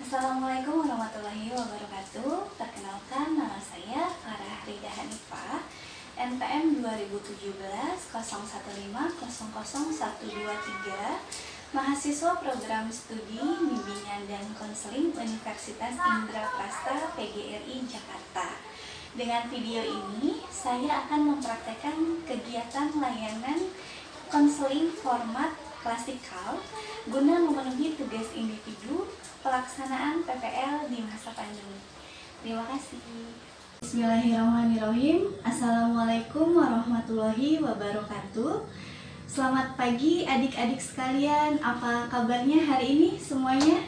Assalamualaikum warahmatullahi wabarakatuh. Perkenalkan, nama saya Farah Rida Hanifah, NPM 2017 mahasiswa program studi bimbingan dan konseling Universitas Indraprasta PGRI Jakarta. Dengan video ini, saya akan mempraktekkan kegiatan layanan konseling format klasikal guna memenuhi tugas individu pelaksanaan PPL di masa pandemi. Terima kasih. Bismillahirrahmanirrahim. Assalamualaikum warahmatullahi wabarakatuh. Selamat pagi adik-adik sekalian. Apa kabarnya hari ini semuanya?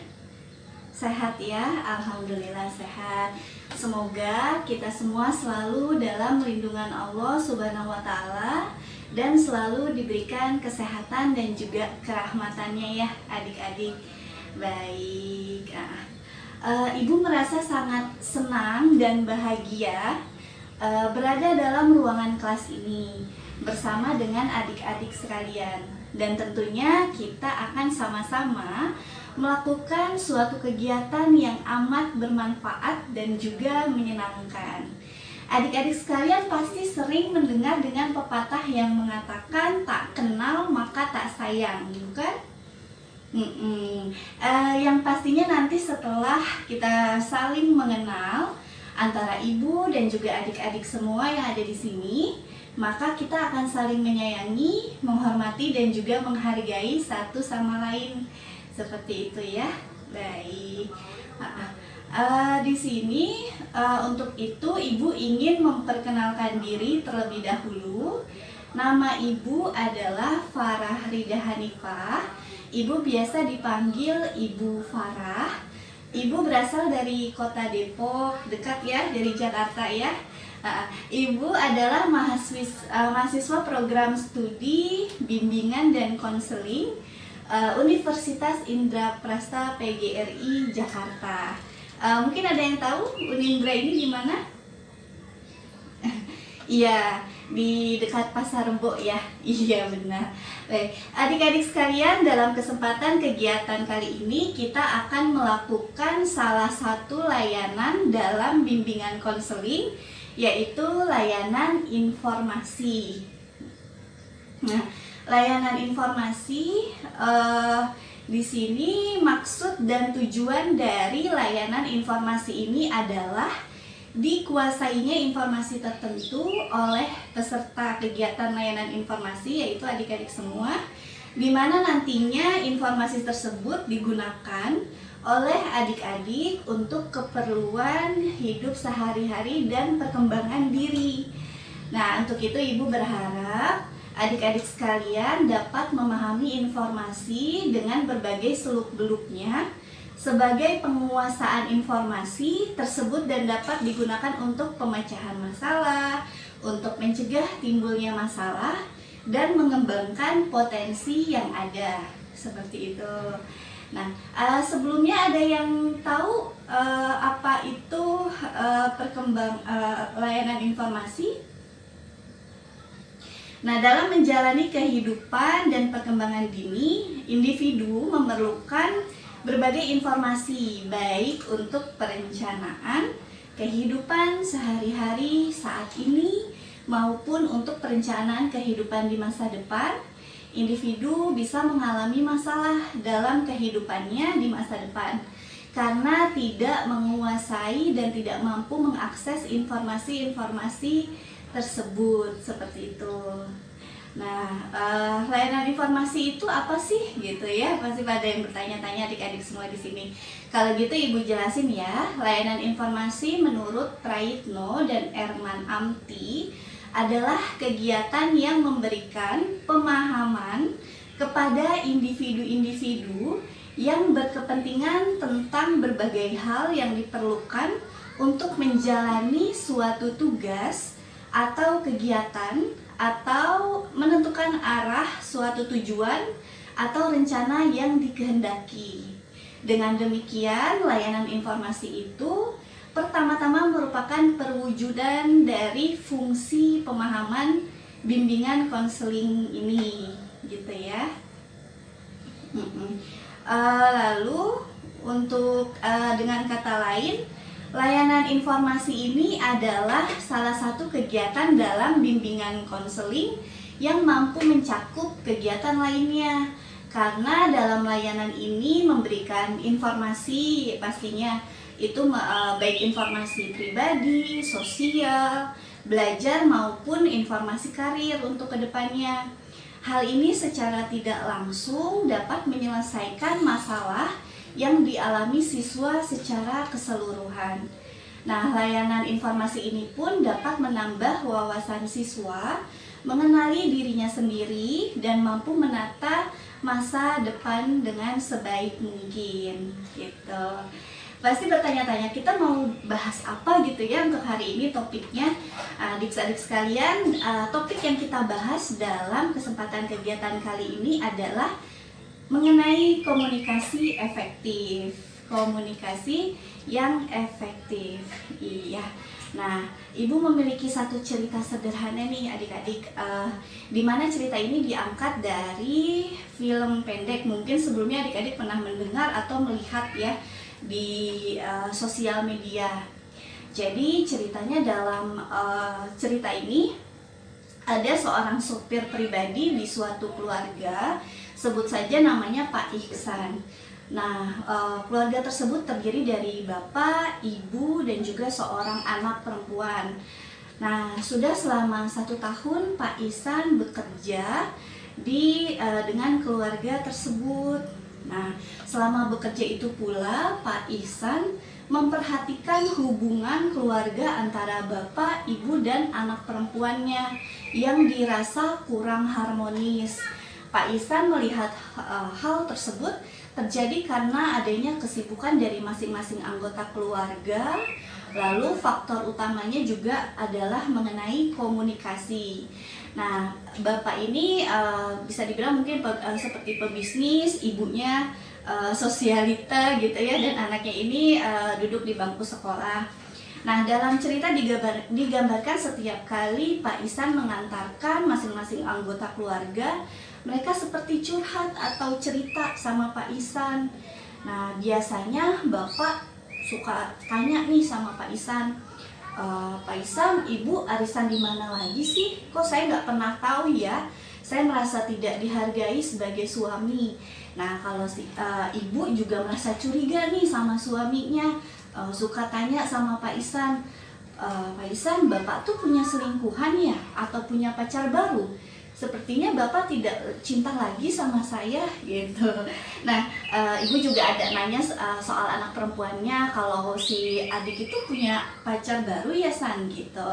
Sehat ya? Alhamdulillah sehat. Semoga kita semua selalu dalam lindungan Allah Subhanahu wa Ta'ala dan selalu diberikan kesehatan dan juga kerahmatannya ya adik-adik. Baik, Ibu merasa sangat senang dan bahagia berada dalam ruangan kelas ini bersama dengan adik-adik sekalian. Dan tentunya kita akan sama-sama melakukan suatu kegiatan yang amat bermanfaat dan juga menyenangkan. Adik-adik sekalian pasti sering mendengar dengan pepatah yang mengatakan tak kenal maka tak sayang, bukan? Yang pastinya nanti setelah kita saling mengenal antara ibu dan juga adik-adik semua yang ada di sini, maka kita akan saling menyayangi, menghormati dan juga menghargai satu sama lain. Seperti itu ya. Baik. Di sini untuk itu ibu ingin memperkenalkan diri terlebih dahulu. Nama ibu adalah Farah Rida Hanifah. Ibu biasa dipanggil Ibu Farah. Ibu berasal dari kota Depok, dekat ya dari Jakarta ya. Ibu adalah mahasiswa program studi bimbingan dan konseling Universitas Indraprasta PGRI Jakarta. Mungkin ada yang tahu Unindra ini di mana? Iya, di dekat Pasar Rebo ya. Iya benar. Baik, adik-adik sekalian, dalam kesempatan kegiatan kali ini kita akan melakukan salah satu layanan dalam bimbingan konseling, yaitu layanan informasi. Nah, layanan informasi di sini maksud dan tujuan dari layanan informasi ini adalah dikuasainya informasi tertentu oleh peserta kegiatan layanan informasi, yaitu adik-adik semua, di mana nantinya informasi tersebut digunakan oleh adik-adik untuk keperluan hidup sehari-hari dan perkembangan diri. Nah, untuk itu ibu berharap adik-adik sekalian dapat memahami informasi dengan berbagai seluk-beluknya sebagai penguasaan informasi tersebut dan dapat digunakan untuk pemecahan masalah, untuk mencegah timbulnya masalah, dan mengembangkan potensi yang ada. Seperti itu. Nah, sebelumnya ada yang tahu apa itu layanan informasi? Nah, dalam menjalani kehidupan dan perkembangan dini, individu memerlukan berbagai informasi, baik untuk perencanaan kehidupan sehari-hari saat ini maupun untuk perencanaan kehidupan di masa depan. Individu bisa mengalami masalah dalam kehidupannya di masa depan karena tidak menguasai dan tidak mampu mengakses informasi-informasi tersebut, seperti itu. Nah, layanan informasi itu apa sih gitu ya? Pasti pada yang bertanya-tanya adik-adik semua di sini. Kalau gitu ibu jelasin ya. Layanan informasi menurut Praitno dan Erman Amti adalah kegiatan yang memberikan pemahaman kepada individu-individu yang berkepentingan tentang berbagai hal yang diperlukan untuk menjalani suatu tugas atau kegiatan atau menentukan arah suatu tujuan atau rencana yang dikehendaki. Dengan demikian, layanan informasi itu pertama-tama merupakan perwujudan dari fungsi pemahaman bimbingan konseling ini, gitu ya. Lalu Dengan kata lain, layanan informasi ini adalah salah satu kegiatan dalam bimbingan konseling yang mampu mencakup kegiatan lainnya. Karena dalam layanan ini memberikan informasi, pastinya itu baik informasi pribadi, sosial, belajar maupun informasi karir untuk kedepannya. Hal ini secara tidak langsung dapat menyelesaikan masalah yang dialami siswa secara keseluruhan. Nah, layanan informasi ini pun dapat menambah wawasan siswa, mengenali dirinya sendiri, dan mampu menata masa depan dengan sebaik mungkin. Gitu. Pasti bertanya-tanya, kita mau bahas apa gitu ya untuk hari ini topiknya. Adik-adik sekalian, topik yang kita bahas dalam kesempatan kegiatan kali ini adalah mengenai komunikasi efektif. Komunikasi yang efektif. Iya. Nah, Ibu memiliki satu cerita sederhana nih adik-adik, di mana cerita ini diangkat dari film pendek. Mungkin sebelumnya adik-adik pernah mendengar atau melihat ya di sosial media. Jadi ceritanya dalam cerita ini ada seorang sopir pribadi di suatu keluarga, sebut saja namanya Pak Ihsan. Nah, keluarga tersebut terdiri dari bapak, ibu, dan juga seorang anak perempuan. Nah, sudah selama 1 tahun Pak Ihsan bekerja dengan keluarga tersebut. Nah, selama bekerja itu pula Pak Ihsan memperhatikan hubungan keluarga antara bapak, ibu, dan anak perempuannya yang dirasa kurang harmonis. Pak Ihsan melihat hal tersebut terjadi karena adanya kesibukan dari masing-masing anggota keluarga. Lalu faktor utamanya juga adalah mengenai komunikasi. Nah, bapak ini bisa dibilang mungkin seperti pebisnis, ibunya sosialita gitu ya, dan anaknya ini duduk di bangku sekolah. Nah, dalam cerita digambarkan setiap kali Pak Ihsan mengantarkan masing-masing anggota keluarga, mereka seperti curhat atau cerita sama Pak Ihsan. Nah, biasanya bapak suka tanya nih sama Pak Ihsan, Pak Ihsan, ibu arisan di mana lagi sih? Kok saya nggak pernah tahu ya? Saya merasa tidak dihargai sebagai suami. Nah, kalau ibu juga merasa curiga nih sama suaminya, suka tanya sama Pak Ihsan, Pak Ihsan, bapak tuh punya selingkuhan ya? Atau punya pacar baru? Sepertinya bapak tidak cinta lagi sama saya gitu. Nah, ibu juga ada nanya soal anak perempuannya, kalau si adik itu punya pacar baru ya San gitu.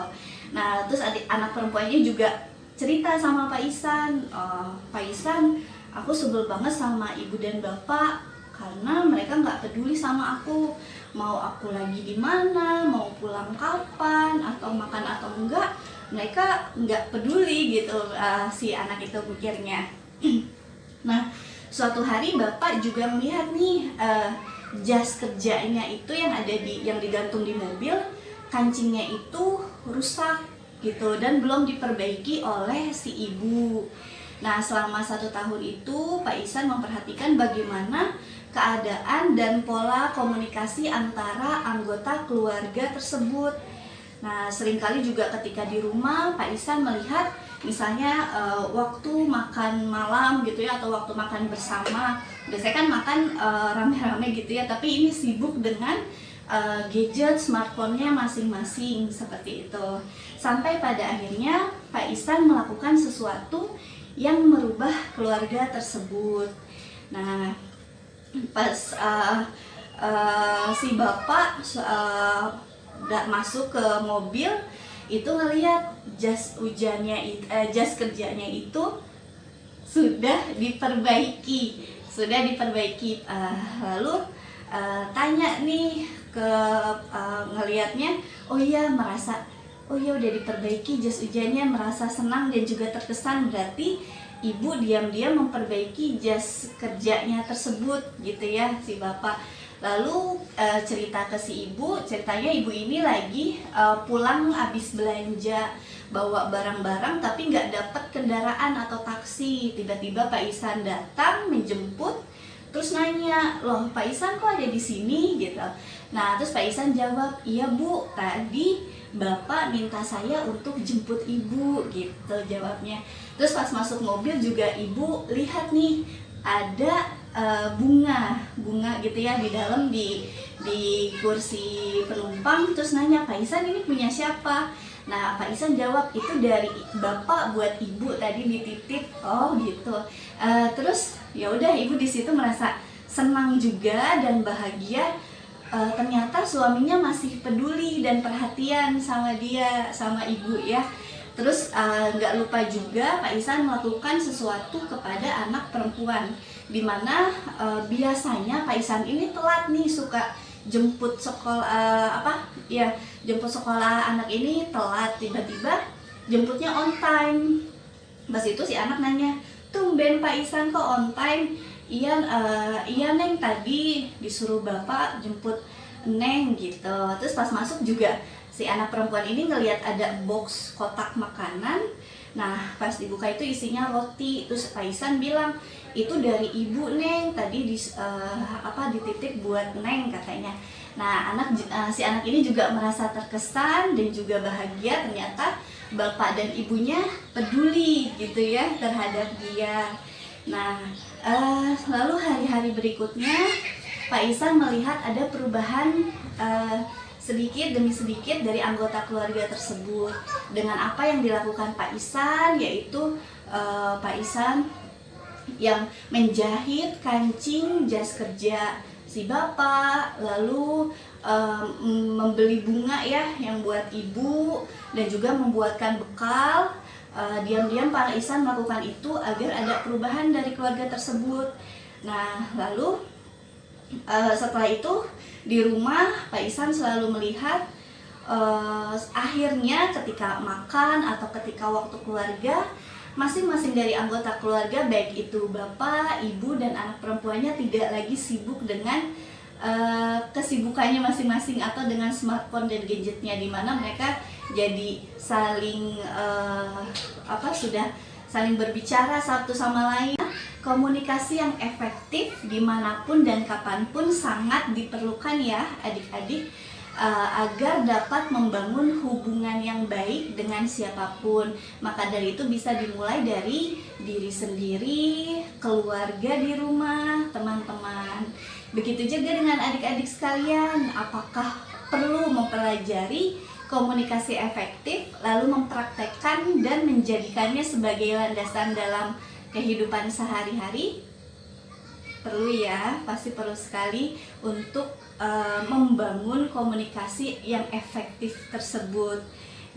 Nah, terus anak perempuannya juga cerita sama Pak Ihsan, Pak Ihsan, aku sebel banget sama ibu dan bapak karena mereka nggak peduli sama aku, mau aku lagi di mana, mau pulang kapan, atau makan atau enggak, mereka nggak peduli gitu, si anak itu mikirnya. Nah, suatu hari bapak juga melihat nih jas kerjanya itu yang digantung di mobil, kancingnya itu rusak gitu dan belum diperbaiki oleh si ibu. Nah, selama 1 tahun itu Pak Ihsan memperhatikan bagaimana keadaan dan pola komunikasi antara anggota keluarga tersebut. Nah, seringkali juga ketika di rumah Pak Ihsan melihat misalnya waktu makan malam gitu ya, atau waktu makan bersama, biasanya kan makan rame-rame gitu ya, tapi ini sibuk dengan gadget smartphone-nya masing-masing seperti itu. Sampai pada akhirnya Pak Ihsan melakukan sesuatu yang merubah keluarga tersebut. Nah, pas si bapak masuk ke mobil itu ngelihat jas kerjanya itu sudah diperbaiki. Lalu tanya nih ke ngelihatnya, oh iya udah diperbaiki jas hujannya, merasa senang dan juga terkesan. Berarti ibu diam-diam memperbaiki jas kerjanya tersebut gitu ya si bapak. Lalu cerita ke si ibu, ceritanya ibu ini lagi pulang habis belanja, bawa barang-barang tapi nggak dapat kendaraan atau taksi. Tiba-tiba Pak Ihsan datang menjemput, terus nanya, loh Pak Ihsan kok ada di sini gitu. Nah terus Pak Ihsan jawab, iya Bu, tadi Bapak minta saya untuk jemput Ibu gitu jawabnya. Terus pas masuk mobil juga Ibu lihat nih ada bunga gitu ya di dalam di kursi penumpang. Terus nanya, Pak Ihsan ini punya siapa? Nah Pak Ihsan jawab, itu dari Bapak buat Ibu tadi dititip. Oh gitu. Terus ya udah Ibu di situ merasa senang juga dan bahagia. Ternyata suaminya masih peduli dan perhatian sama dia, sama Ibu ya. Terus nggak lupa juga Pak Ihsan melakukan sesuatu kepada anak perempuan, dimana biasanya Pak Ihsan ini telat nih, suka jemput sekolah jemput sekolah anak ini telat, tiba-tiba jemputnya on time. Pas itu si anak nanya, tumben Pak Ihsan kok on time? Iya Neng, tadi disuruh Bapak jemput Neng gitu. Terus pas masuk juga si anak perempuan ini ngelihat ada box kotak makanan. Nah pas dibuka itu isinya roti. Terus Pak Ihsan bilang, itu dari Ibu Neng, tadi dititip buat Neng katanya. Nah si anak ini juga merasa terkesan dan juga bahagia, ternyata bapak dan ibunya peduli gitu ya terhadap dia. Nah lalu hari-hari berikutnya Pak Ihsan melihat ada perubahan sedikit demi sedikit dari anggota keluarga tersebut. Dengan apa yang dilakukan Pak Ihsan, yaitu Pak Ihsan yang menjahit kancing jas kerja si bapak, lalu membeli bunga ya yang buat ibu, dan juga membuatkan bekal. Diam-diam Pak Ihsan melakukan itu agar ada perubahan dari keluarga tersebut. Nah lalu setelah itu di rumah Pak Ihsan selalu melihat akhirnya ketika makan atau ketika waktu keluarga, masing-masing dari anggota keluarga, baik itu bapak, ibu, dan anak perempuannya tidak lagi sibuk dengan kesibukannya masing-masing atau dengan smartphone dan gadgetnya, di mana mereka jadi saling sudah saling berbicara satu sama lain. Komunikasi yang efektif dimanapun dan kapanpun sangat diperlukan ya adik-adik, agar dapat membangun hubungan yang baik dengan siapapun. Maka dari itu bisa dimulai dari diri sendiri, keluarga di rumah, teman-teman. Begitu juga dengan adik-adik sekalian, apakah perlu mempelajari komunikasi efektif, lalu mempraktekkan dan menjadikannya sebagai landasan dalam kehidupan sehari-hari? Perlu ya, pasti perlu sekali untuk membangun komunikasi yang efektif tersebut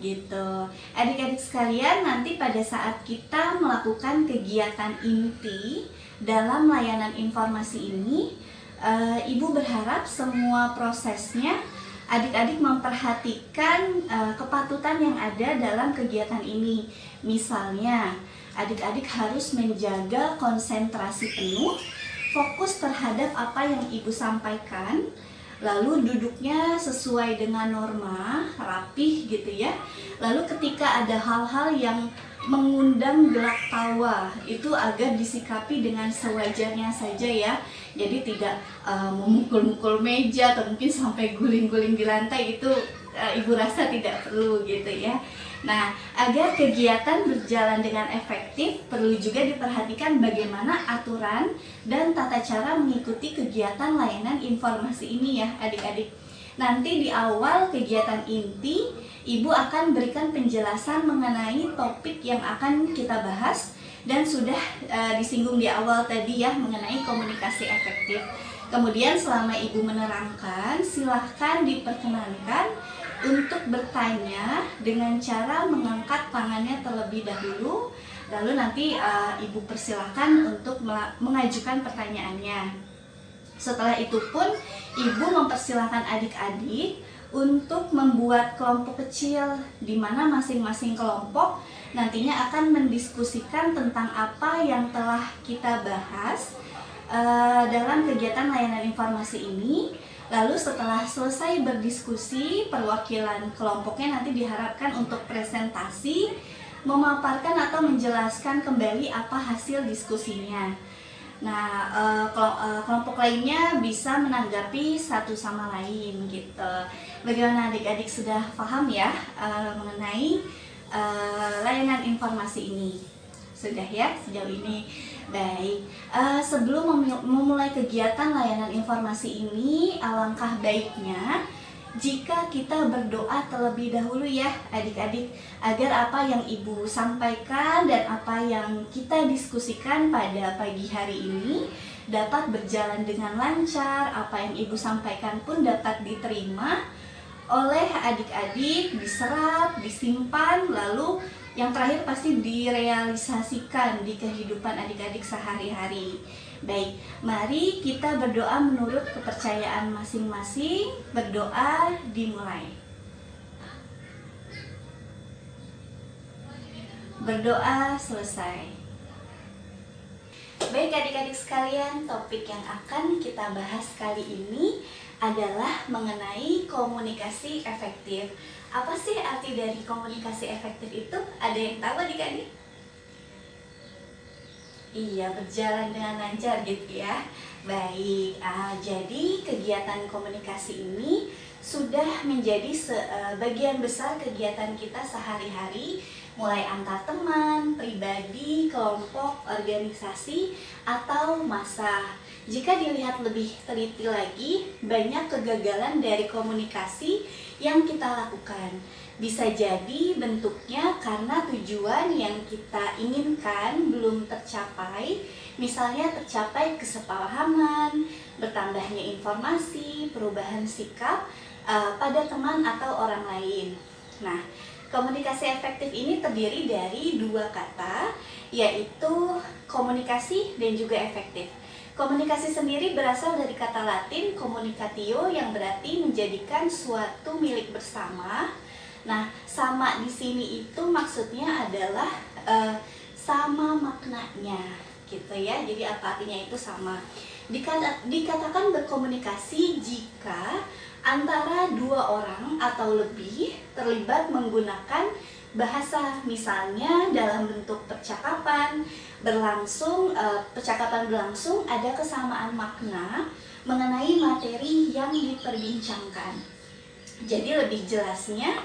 gitu. Adik-adik sekalian, nanti pada saat kita melakukan kegiatan inti dalam layanan informasi ini, Ibu berharap semua prosesnya adik-adik memperhatikan kepatutan yang ada dalam kegiatan ini. Misalnya, adik-adik harus menjaga konsentrasi penuh, fokus terhadap apa yang Ibu sampaikan, lalu duduknya sesuai dengan norma, rapih gitu ya. Lalu ketika ada hal-hal yang mengundang gelak tawa, itu agar disikapi dengan sewajarnya saja ya. Jadi tidak memukul-mukul meja atau mungkin sampai guling-guling di lantai, itu Ibu rasa tidak perlu gitu ya. Nah, agar kegiatan berjalan dengan efektif, perlu juga diperhatikan bagaimana aturan dan tata cara mengikuti kegiatan layanan informasi ini ya adik-adik. Nanti di awal kegiatan inti, Ibu akan berikan penjelasan mengenai topik yang akan kita bahas, dan sudah disinggung di awal tadi ya mengenai komunikasi efektif. Kemudian selama Ibu menerangkan, silahkan diperkenankan untuk bertanya dengan cara mengangkat tangannya terlebih dahulu, lalu nanti Ibu persilahkan untuk mengajukan pertanyaannya. Setelah itu pun Ibu mempersilahkan adik-adik untuk membuat kelompok kecil, di mana masing-masing kelompok nantinya akan mendiskusikan tentang apa yang telah kita bahas dalam kegiatan layanan informasi ini. Lalu setelah selesai berdiskusi, perwakilan kelompoknya nanti diharapkan untuk presentasi, memaparkan atau menjelaskan kembali apa hasil diskusinya. Nah, kelompok lainnya bisa menanggapi satu sama lain gitu. Bagaimana adik-adik sudah paham ya mengenai layanan informasi ini? Sudah ya sejauh ini? Baik, sebelum memulai kegiatan layanan informasi ini, alangkah baiknya jika kita berdoa terlebih dahulu ya adik-adik, agar apa yang ibu sampaikan dan apa yang kita diskusikan pada pagi hari ini dapat berjalan dengan lancar, apa yang ibu sampaikan pun dapat diterima oleh adik-adik, diserap, disimpan, lalu yang terakhir pasti direalisasikan di kehidupan adik-adik sehari-hari. Baik, mari kita berdoa menurut kepercayaan masing-masing. Berdoa dimulai. Berdoa selesai. Baik adik-adik sekalian, topik yang akan kita bahas kali ini adalah mengenai komunikasi efektif. Apa sih arti dari komunikasi efektif itu? Ada yang tahu adik-adik? Iya, berjalan dengan lancar gitu ya. Baik, jadi kegiatan komunikasi ini sudah menjadi bagian besar kegiatan kita sehari-hari, mulai antar teman, pribadi, kelompok, organisasi, atau massa. Jika dilihat lebih teliti lagi, banyak kegagalan dari komunikasi yang kita lakukan. Bisa jadi bentuknya karena tujuan yang kita inginkan belum tercapai, misalnya tercapai kesepahaman, bertambahnya informasi, perubahan sikap pada teman atau orang lain. Nah, komunikasi efektif ini terdiri dari dua kata, yaitu komunikasi dan juga efektif. Komunikasi sendiri berasal dari kata Latin communicatio yang berarti menjadikan suatu milik bersama. Nah, sama di sini itu maksudnya adalah sama maknanya, gitu ya. Jadi apa artinya itu sama? Dikatakan berkomunikasi jika antara dua orang atau lebih terlibat menggunakan bahasa, misalnya dalam bentuk percakapan berlangsung, ada kesamaan makna mengenai materi yang diperbincangkan. Jadi lebih jelasnya,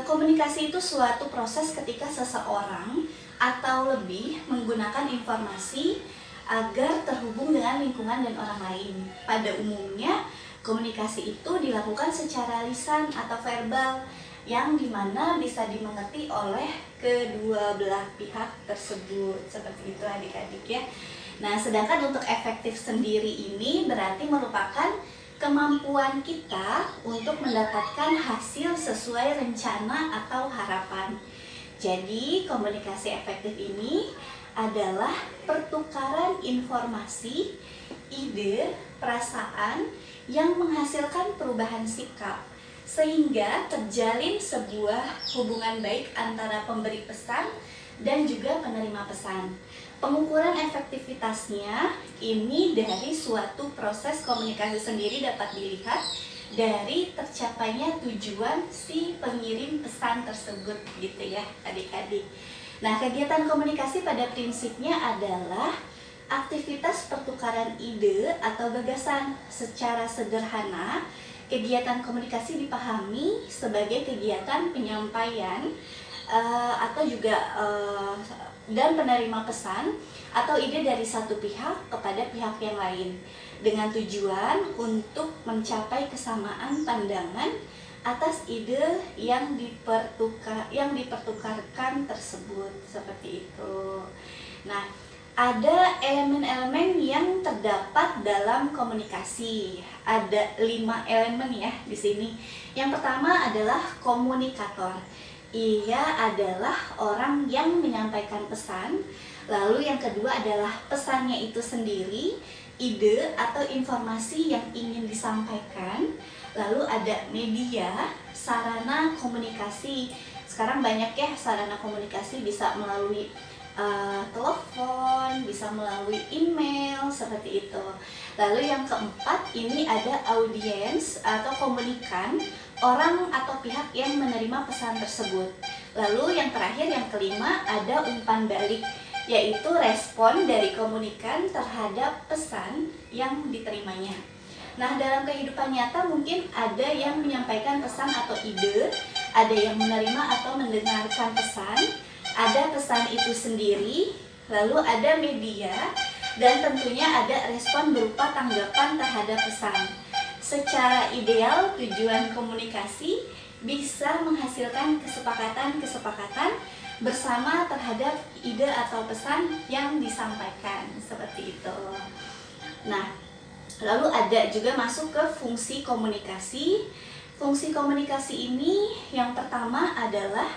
komunikasi itu suatu proses ketika seseorang atau lebih menggunakan informasi agar terhubung dengan lingkungan dan orang lain. Pada umumnya, komunikasi itu dilakukan secara lisan atau verbal, yang dimana bisa dimengerti oleh kedua belah pihak tersebut. Seperti itu adik-adik ya. Nah, sedangkan untuk efektif sendiri ini berarti merupakan kemampuan kita untuk mendapatkan hasil sesuai rencana atau harapan. Jadi, komunikasi efektif ini adalah pertukaran informasi, ide, perasaan yang menghasilkan perubahan sikap, sehingga terjalin sebuah hubungan baik antara pemberi pesan dan juga penerima pesan. Pengukuran efektivitasnya ini dari suatu proses komunikasi sendiri dapat dilihat dari tercapainya tujuan si pengirim pesan tersebut, gitu ya adik-adik. Nah, kegiatan komunikasi pada prinsipnya adalah aktivitas pertukaran ide atau gagasan. Secara sederhana, kegiatan komunikasi dipahami sebagai kegiatan penyampaian atau juga dan penerima pesan atau ide dari satu pihak kepada pihak yang lain dengan tujuan untuk mencapai kesamaan pandangan atas ide yang dipertukarkan tersebut, seperti itu. Nah, ada elemen-elemen yang terdapat dalam komunikasi. Ada 5 elemen ya di sini. Yang pertama adalah komunikator. Ia adalah orang yang menyampaikan pesan. Lalu yang kedua adalah pesannya itu sendiri, ide atau informasi yang ingin disampaikan. Lalu ada media, sarana komunikasi. Sekarang banyak ya sarana komunikasi, bisa melalui telepon, bisa melalui email, seperti itu. Lalu yang keempat, ini ada audiens atau komunikan, orang atau pihak yang menerima pesan tersebut. Lalu yang terakhir, yang kelima, ada umpan balik. yaitu respon dari komunikan terhadap pesan yang diterimanya. Nah, dalam kehidupan nyata mungkin ada yang menyampaikan pesan atau ide, ada yang menerima atau mendengarkan pesan, ada pesan itu sendiri, lalu ada media, dan tentunya ada respon berupa tanggapan terhadap pesan. Secara ideal, tujuan komunikasi bisa menghasilkan kesepakatan-kesepakatan bersama terhadap ide atau pesan yang disampaikan, seperti itu. Nah, lalu ada juga masuk ke fungsi komunikasi. Fungsi komunikasi ini yang pertama adalah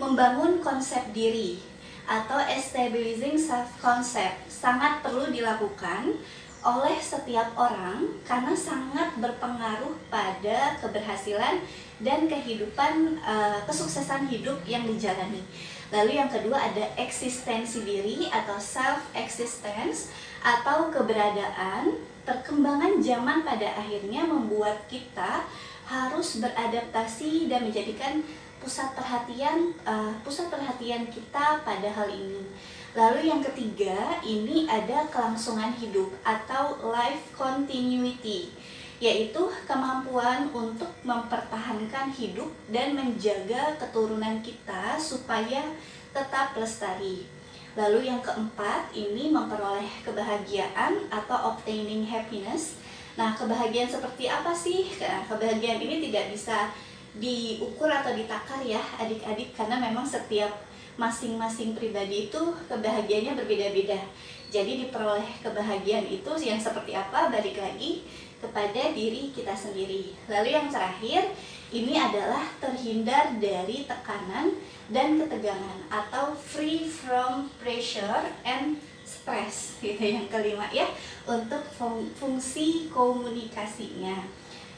membangun konsep diri atau establishing self-concept. Sangat perlu dilakukan oleh setiap orang karena sangat berpengaruh pada keberhasilan dan kehidupan, kesuksesan hidup yang dijalani. Lalu yang kedua ada eksistensi diri atau self-existence atau keberadaan. Perkembangan zaman pada akhirnya membuat kita harus beradaptasi dan menjadikan pusat perhatian kita pada hal ini. Lalu yang ketiga, ini ada kelangsungan hidup atau life continuity, yaitu kemampuan untuk mempertahankan hidup dan menjaga keturunan kita supaya tetap lestari. Lalu yang keempat, ini memperoleh kebahagiaan atau obtaining happiness. Nah, kebahagiaan seperti apa sih? Kebahagiaan ini tidak bisa diukur atau ditakar ya adik-adik, karena memang setiap masing-masing pribadi itu kebahagiaannya berbeda-beda. Jadi diperoleh kebahagiaan itu yang seperti apa balik lagi kepada diri kita sendiri. Lalu yang terakhir, ini adalah terhindar dari tekanan dan ketegangan atau free from pressure and stress gitu yang kelima ya, untuk fungsi komunikasinya.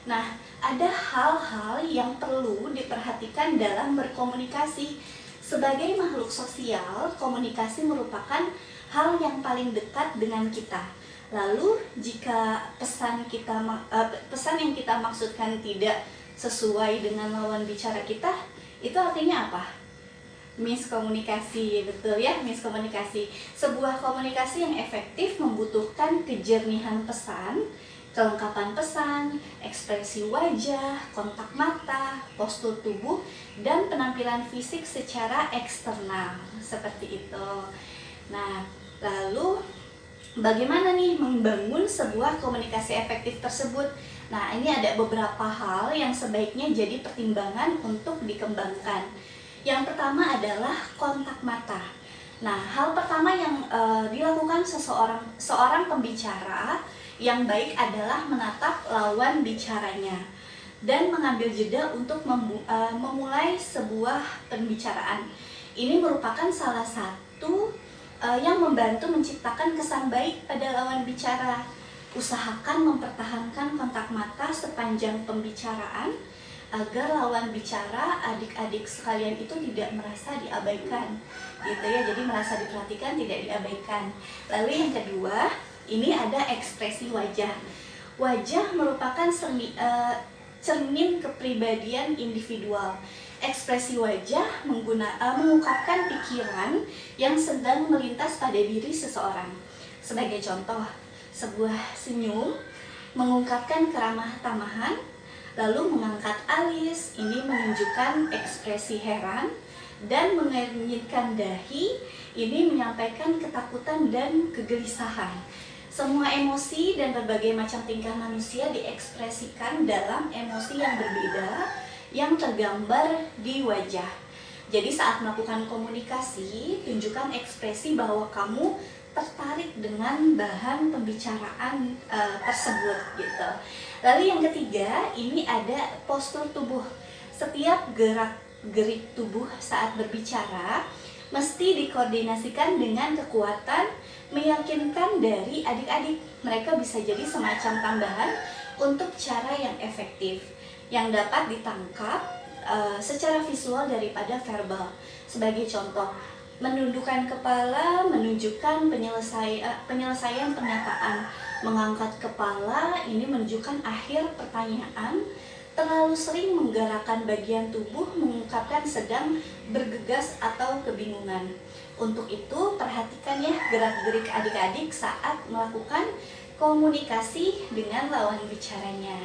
Nah, ada hal-hal yang perlu diperhatikan dalam berkomunikasi. Sebagai makhluk sosial, komunikasi merupakan hal yang paling dekat dengan kita. Lalu, jika pesan yang kita maksudkan tidak sesuai dengan lawan bicara kita, itu artinya apa? Miskomunikasi, betul ya, miskomunikasi. Sebuah komunikasi yang efektif membutuhkan kejernihan pesan, kelengkapan pesan, ekspresi wajah, kontak mata, postur tubuh, dan penampilan fisik secara eksternal, seperti itu. Nah, lalu bagaimana nih membangun sebuah komunikasi efektif tersebut? Nah, ini ada beberapa hal yang sebaiknya jadi pertimbangan untuk dikembangkan. Yang pertama adalah kontak mata. Nah, hal pertama yang dilakukan seorang pembicara yang baik adalah menatap lawan bicaranya dan mengambil jeda untuk memulai sebuah pembicaraan. Ini merupakan salah satu yang membantu menciptakan kesan baik pada lawan bicara. Usahakan mempertahankan kontak mata sepanjang pembicaraan agar lawan bicara, adik-adik sekalian itu tidak merasa diabaikan, gitu ya. Jadi merasa diperhatikan, tidak diabaikan. Lalu yang kedua, ini ada ekspresi wajah. Wajah merupakan cermin kepribadian individual. Ekspresi wajah mengungkapkan pikiran yang sedang melintas pada diri seseorang. Sebagai contoh, sebuah senyum mengungkapkan keramah tamahan, lalu mengangkat alis, ini menunjukkan ekspresi heran, dan mengernyitkan dahi, ini menyampaikan ketakutan dan kegelisahan. Semua emosi dan berbagai macam tingkah manusia diekspresikan dalam emosi yang berbeda yang tergambar di wajah. Jadi saat melakukan komunikasi, tunjukkan ekspresi bahwa kamu tertarik dengan bahan pembicaraan tersebut gitu. Lalu yang ketiga, ini ada postur tubuh. Setiap gerak-gerik tubuh saat berbicara mesti dikoordinasikan dengan kekuatan meyakinkan dari adik-adik. Mereka bisa jadi semacam tambahan untuk cara yang efektif yang dapat ditangkap secara visual daripada verbal. Sebagai contoh, menundukkan kepala menunjukkan penyelesaian pernyataan. Mengangkat kepala ini menunjukkan akhir pertanyaan. Terlalu sering menggerakkan bagian tubuh mengungkapkan sedang bergegas atau kebingungan. Untuk itu, perhatikan ya gerak-gerik adik-adik saat melakukan komunikasi dengan lawan bicaranya.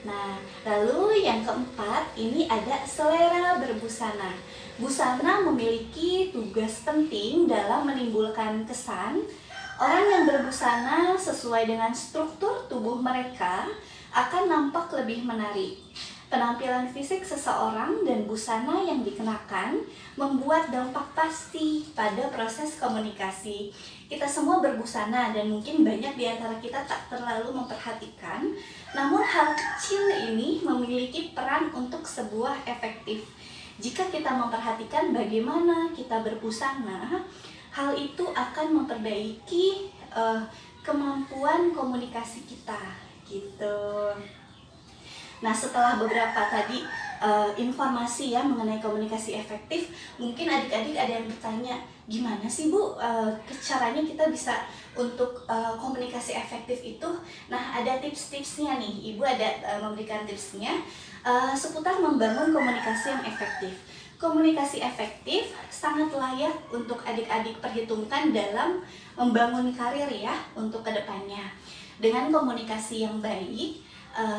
Nah, lalu yang keempat, ini ada selera berbusana. Busana memiliki tugas penting dalam menimbulkan kesan. Orang yang berbusana sesuai dengan struktur tubuh mereka akan nampak lebih menarik. Penampilan fisik seseorang dan busana yang dikenakan membuat dampak pasti pada proses komunikasi. Kita semua berbusana dan mungkin banyak di antara kita tak terlalu memperhatikan, namun hal kecil ini memiliki peran untuk sebuah efektif. Jika kita memperhatikan bagaimana kita berbusana, hal itu akan memperbaiki kemampuan komunikasi kita, gitu. Nah, setelah beberapa tadi informasi ya mengenai komunikasi efektif, mungkin adik-adik ada yang bertanya, gimana sih Bu caranya kita bisa untuk komunikasi efektif itu? Nah, ada tips-tipsnya nih, Ibu ada memberikan tipsnya seputar membangun komunikasi yang efektif. Komunikasi efektif sangat layak untuk adik-adik perhitungkan dalam membangun karir ya untuk kedepannya. Dengan komunikasi yang baik,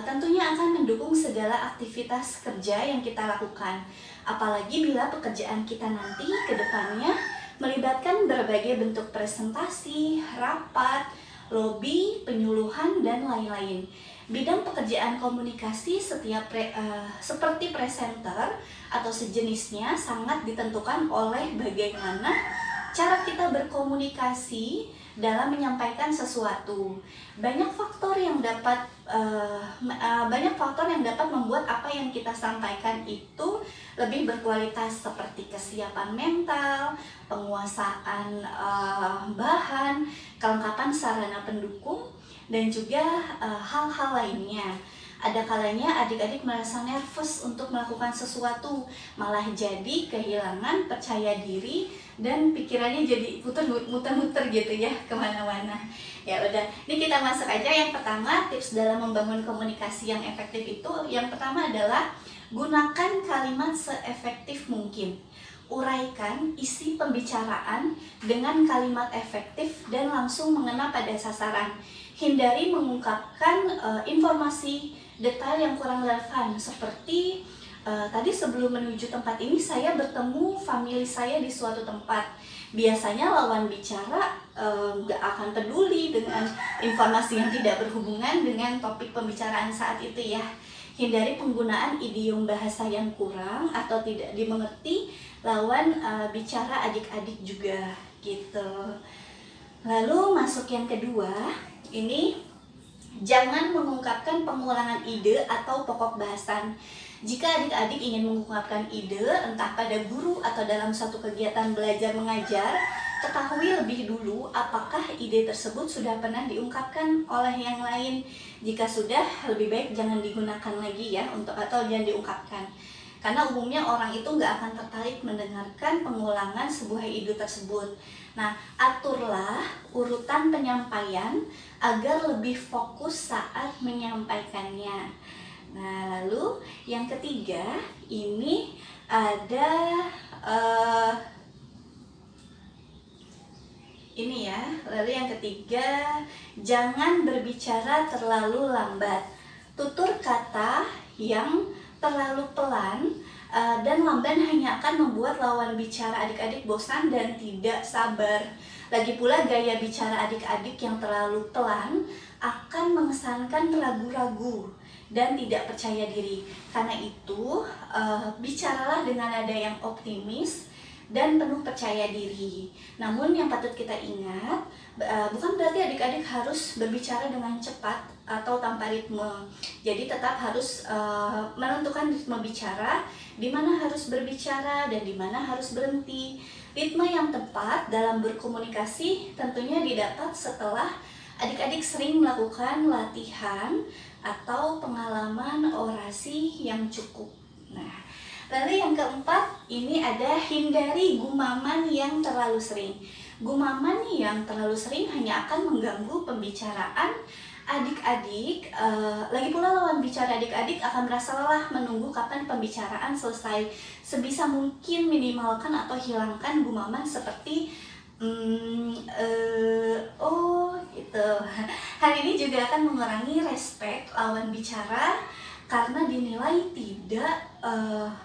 tentunya akan mendukung segala aktivitas kerja yang kita lakukan. Apalagi bila pekerjaan kita nanti ke depannya melibatkan berbagai bentuk presentasi, rapat, lobby, penyuluhan, dan lain-lain. Bidang pekerjaan komunikasi seperti presenter atau sejenisnya sangat ditentukan oleh bagaimana cara kita berkomunikasi dalam menyampaikan sesuatu. Banyak faktor yang dapat membuat apa yang kita sampaikan itu lebih berkualitas, seperti kesiapan mental, penguasaan bahan, kelengkapan sarana pendukung, dan juga hal-hal lainnya. Ada kalanya adik-adik merasa nervous untuk melakukan sesuatu, malah jadi kehilangan percaya diri dan pikirannya jadi muter-muter gitu ya kemana-mana. Ya udah, ini kita masuk aja. Yang pertama, tips dalam membangun komunikasi yang efektif itu, yang pertama adalah gunakan kalimat seefektif mungkin. Uraikan isi pembicaraan dengan kalimat efektif dan langsung mengena pada sasaran. Hindari mengungkapkan informasi detail yang kurang relevan, seperti tadi sebelum menuju tempat ini saya bertemu famili saya di suatu tempat. Biasanya lawan bicara nggak akan peduli dengan informasi yang tidak berhubungan dengan topik pembicaraan saat itu ya. Hindari penggunaan idiom bahasa yang kurang atau tidak dimengerti lawan bicara adik-adik juga gitu. Lalu masuk yang kedua, ini jangan mengungkapkan pengulangan ide atau pokok bahasan. Jika adik-adik ingin mengungkapkan ide, entah pada guru atau dalam suatu kegiatan belajar mengajar, ketahui lebih dulu apakah ide tersebut sudah pernah diungkapkan oleh yang lain. Jika sudah, lebih baik jangan digunakan lagi ya atau jangan diungkapkan. Karena umumnya orang itu nggak akan tertarik mendengarkan pengulangan sebuah ide tersebut. Nah, aturlah urutan penyampaian agar lebih fokus saat menyampaikannya. Nah, lalu yang ketiga, ini ada ini ya. Lalu yang ketiga, jangan berbicara terlalu lambat. Tutur kata yang terlalu pelan dan lamban hanya akan membuat lawan bicara adik-adik bosan dan tidak sabar. Lagi pula gaya bicara adik-adik yang terlalu pelan akan mengesankan ragu-ragu dan tidak percaya diri. Karena itu, bicaralah dengan nada yang optimis dan penuh percaya diri. Namun yang patut kita ingat, bukan berarti adik-adik harus berbicara dengan cepat atau tanpa ritme. Jadi tetap harus menentukan ritme bicara, di mana harus berbicara dan di mana harus berhenti. Ritme yang tepat dalam berkomunikasi tentunya didapat setelah adik-adik sering melakukan latihan atau pengalaman orasi yang cukup. Nah, lalu yang keempat, ini ada hindari gumaman yang terlalu sering. Gumaman yang terlalu sering hanya akan mengganggu pembicaraan adik-adik. Lagi pula lawan bicara adik-adik akan merasa lelah menunggu kapan pembicaraan selesai. Sebisa mungkin minimalkan atau hilangkan gumaman seperti oh gitu. Hal ini juga akan mengurangi respek lawan bicara karena dinilai tidak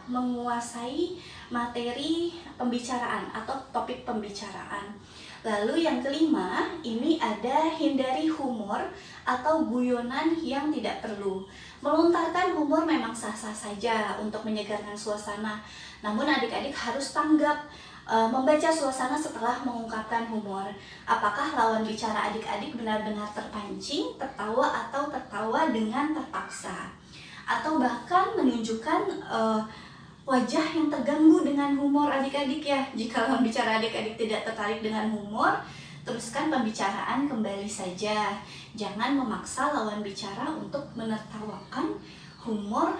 menguasai materi pembicaraan atau topik pembicaraan. Lalu yang kelima, ini ada hindari humor atau guyonan yang tidak perlu. Melontarkan humor memang sah-sah saja untuk menyegarkan suasana, namun adik-adik harus tanggap membaca suasana setelah mengungkapkan humor. Apakah lawan bicara adik-adik benar-benar terpancing, tertawa atau tertawa dengan terpaksa, atau bahkan menunjukkan wajah yang terganggu dengan humor adik-adik ya. Jika lawan bicara adik-adik tidak tertarik dengan humor, teruskan pembicaraan kembali saja. Jangan memaksa lawan bicara untuk menertawakan humor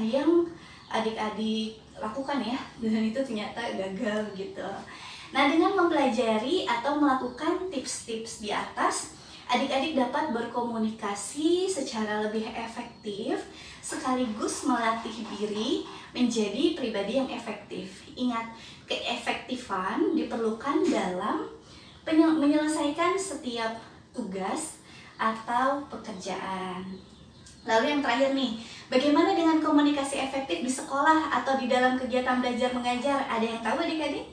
yang adik-adik lakukan ya, dan itu ternyata gagal gitu. Nah, dengan mempelajari atau melakukan tips-tips di atas, adik-adik dapat berkomunikasi secara lebih efektif sekaligus melatih diri menjadi pribadi yang efektif. Ingat, keefektifan diperlukan dalam menyelesaikan setiap tugas atau pekerjaan. Lalu yang terakhir nih, bagaimana dengan komunikasi efektif di sekolah atau di dalam kegiatan belajar mengajar? Ada yang tahu adik-adik?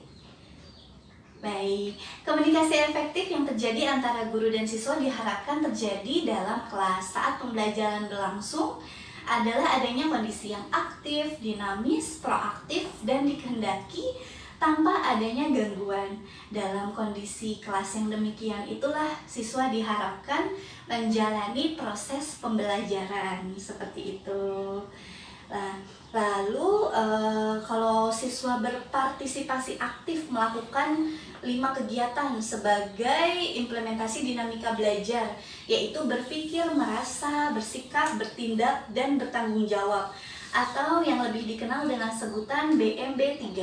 Baik, komunikasi efektif yang terjadi antara guru dan siswa diharapkan terjadi dalam kelas saat pembelajaran berlangsung adalah adanya kondisi yang aktif, dinamis, proaktif, dan dikehendaki tanpa adanya gangguan. Dalam kondisi kelas yang demikian itulah siswa diharapkan menjalani proses pembelajaran seperti itu. Nah, lalu kalau siswa berpartisipasi aktif melakukan 5 kegiatan sebagai implementasi dinamika belajar, yaitu berpikir, merasa, bersikap, bertindak, dan bertanggung jawab, atau yang lebih dikenal dengan sebutan BMB3.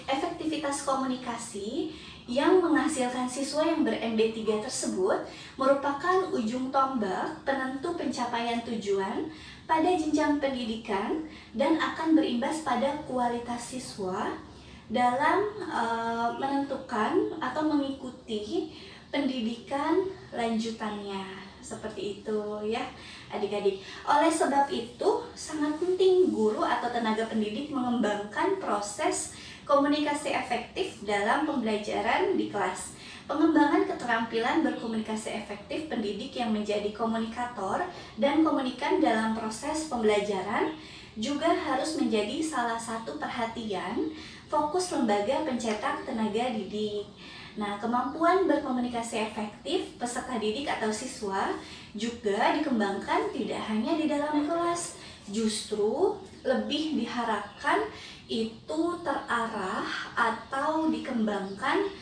Efektivitas komunikasi yang menghasilkan siswa yang ber-MB3 tersebut merupakan ujung tombak penentu pencapaian tujuan pada jenjang pendidikan dan akan berimbas pada kualitas siswa dalam menentukan atau mengikuti pendidikan lanjutannya. Seperti itu ya adik-adik. Oleh sebab itu sangat penting guru atau tenaga pendidik mengembangkan proses komunikasi efektif dalam pembelajaran di kelas. Pengembangan keterampilan berkomunikasi efektif pendidik yang menjadi komunikator dan komunikan dalam proses pembelajaran juga harus menjadi salah satu perhatian fokus lembaga pencetak tenaga didik. Nah, kemampuan berkomunikasi efektif peserta didik atau siswa juga dikembangkan tidak hanya di dalam kelas, justru lebih diharapkan itu terarah atau dikembangkan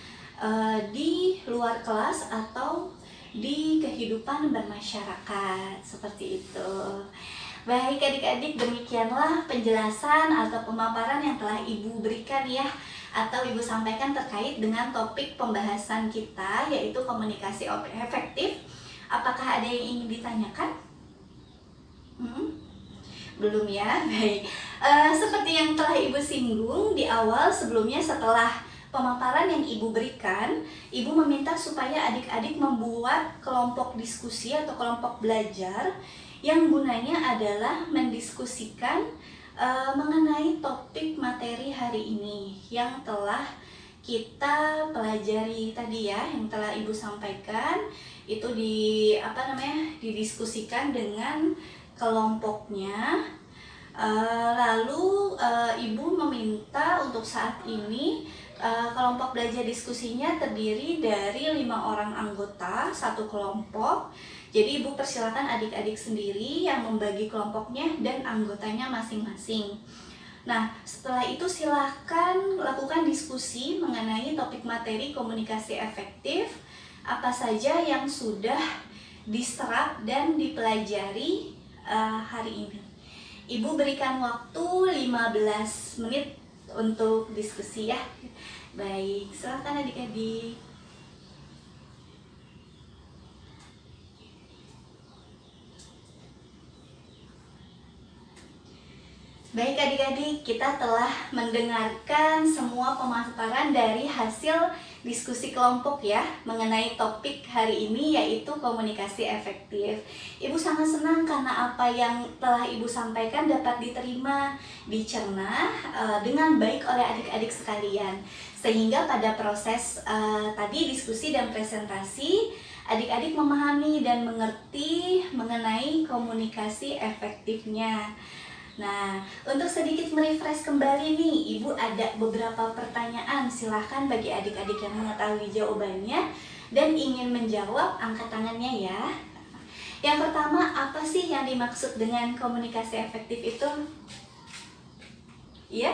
di luar kelas atau di kehidupan bermasyarakat, seperti itu. Baik adik-adik, demikianlah penjelasan atau pemaparan yang telah Ibu berikan ya, atau Ibu sampaikan terkait dengan topik pembahasan kita, yaitu komunikasi efektif. Apakah ada yang ingin ditanyakan? Belum ya? Baik. Seperti yang telah Ibu singgung di awal sebelumnya, setelah pemaparan yang Ibu berikan, Ibu meminta supaya adik-adik membuat kelompok diskusi atau kelompok belajar yang gunanya adalah mendiskusikan mengenai topik materi hari ini yang telah kita pelajari tadi ya, yang telah Ibu sampaikan itu didiskusikan dengan kelompoknya. Lalu Ibu meminta untuk saat ini kelompok belajar diskusinya terdiri dari 5 orang anggota satu kelompok. Jadi Ibu persilakan adik-adik sendiri yang membagi kelompoknya dan anggotanya masing-masing. Nah, setelah itu silakan lakukan diskusi mengenai topik materi komunikasi efektif, apa saja yang sudah diserap dan dipelajari hari ini. Ibu berikan waktu 15 menit untuk diskusi ya. Baik, silakan adik-adik. Baik adik-adik, kita telah mendengarkan semua pemaparan dari hasil diskusi kelompok ya mengenai topik hari ini, yaitu komunikasi efektif. Ibu sangat senang karena apa yang telah Ibu sampaikan dapat diterima, dicerna dengan baik oleh adik-adik sekalian. Sehingga pada proses tadi diskusi dan presentasi, adik-adik memahami dan mengerti mengenai komunikasi efektifnya. Nah, untuk sedikit merefresh kembali nih, Ibu ada beberapa pertanyaan. Silahkan bagi adik-adik yang mengetahui jawabannya dan ingin menjawab, angkat tangannya ya. Yang pertama, apa sih yang dimaksud dengan komunikasi efektif itu? Iya?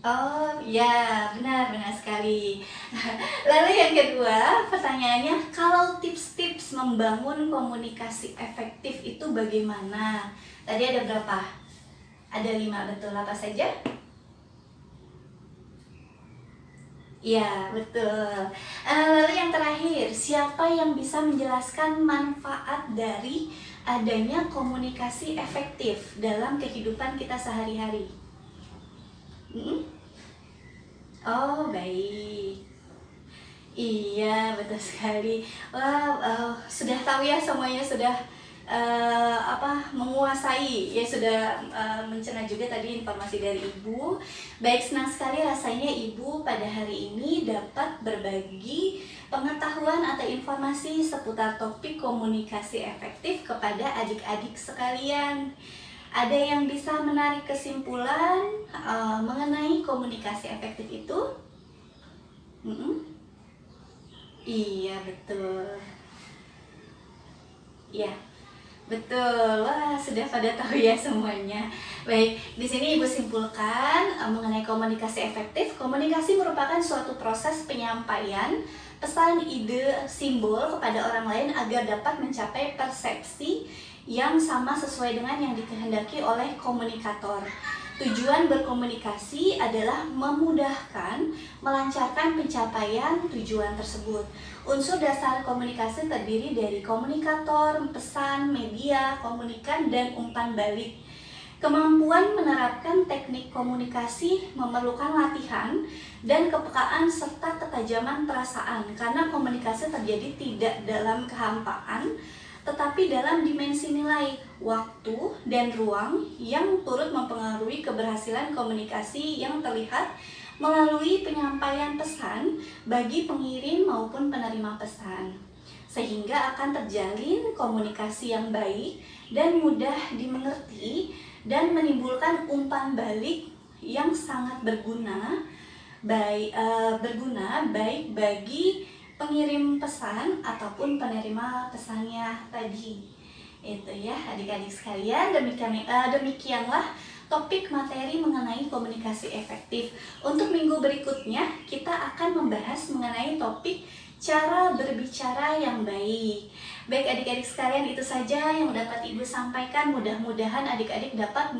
Oh ya, benar sekali. Lalu yang kedua, pertanyaannya, kalau tips-tips membangun komunikasi efektif itu bagaimana? Tadi ada berapa? Ada 5, betul. Apa saja? Ya, betul. Lalu yang terakhir, siapa yang bisa menjelaskan manfaat dari adanya komunikasi efektif dalam kehidupan kita sehari-hari? Oh, baik. Iya, betul sekali. Wah, sudah tahu ya semuanya, sudah menguasai ya, sudah mencerna juga tadi informasi dari Ibu. Baik, senang sekali rasanya Ibu pada hari ini dapat berbagi pengetahuan atau informasi seputar topik komunikasi efektif kepada adik-adik sekalian. Ada yang bisa menarik kesimpulan mengenai komunikasi efektif itu? Iya, betul. Iya, betul. Wah, sudah pada tahu ya semuanya. Baik, di sini Ibu simpulkan mengenai komunikasi efektif. Komunikasi merupakan suatu proses penyampaian pesan, ide, simbol kepada orang lain agar dapat mencapai persepsi yang sama sesuai dengan yang dikehendaki oleh komunikator. Tujuan berkomunikasi adalah memudahkan, melancarkan pencapaian tujuan tersebut. Unsur dasar komunikasi terdiri dari komunikator, pesan, media, komunikan, dan umpan balik. Kemampuan menerapkan teknik komunikasi memerlukan latihan dan kepekaan serta ketajaman perasaan, karena komunikasi terjadi tidak dalam kehampaan, tetapi dalam dimensi nilai, waktu, dan ruang yang turut mempengaruhi keberhasilan komunikasi yang terlihat melalui penyampaian pesan bagi pengirim maupun penerima pesan, sehingga akan terjalin komunikasi yang baik dan mudah dimengerti dan menimbulkan umpan balik yang sangat berguna baik bagi pengirim pesan ataupun penerima pesannya tadi. Itu ya adik-adik sekalian, demikianlah topik materi mengenai komunikasi efektif. Untuk minggu berikutnya kita akan membahas mengenai topik cara berbicara yang baik. Baik adik-adik sekalian, itu saja yang dapat Ibu sampaikan. Mudah-mudahan adik-adik dapat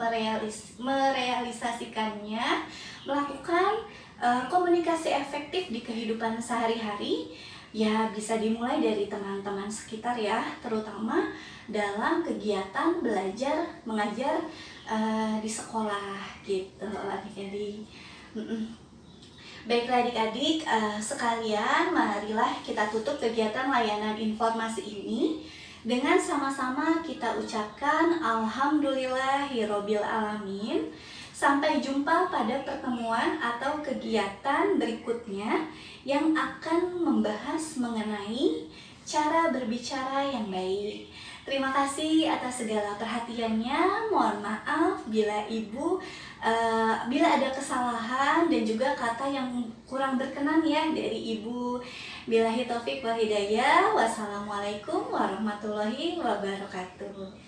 merealisasikannya, melakukan komunikasi efektif di kehidupan sehari-hari. Ya, bisa dimulai dari teman-teman sekitar ya, terutama dalam kegiatan belajar mengajar di sekolah gitu adik-adik. Baiklah adik-adik sekalian, marilah kita tutup kegiatan layanan informasi ini dengan sama-sama kita ucapkan Alhamdulillahirobbil alamin. Sampai jumpa pada pertemuan atau kegiatan berikutnya yang akan membahas mengenai cara berbicara yang baik. Terima kasih atas segala perhatiannya. Mohon maaf bila bila ada kesalahan dan juga kata yang kurang berkenan ya dari Ibu. Billahi taufik wal hidayah. Wassalamualaikum warahmatullahi wabarakatuh.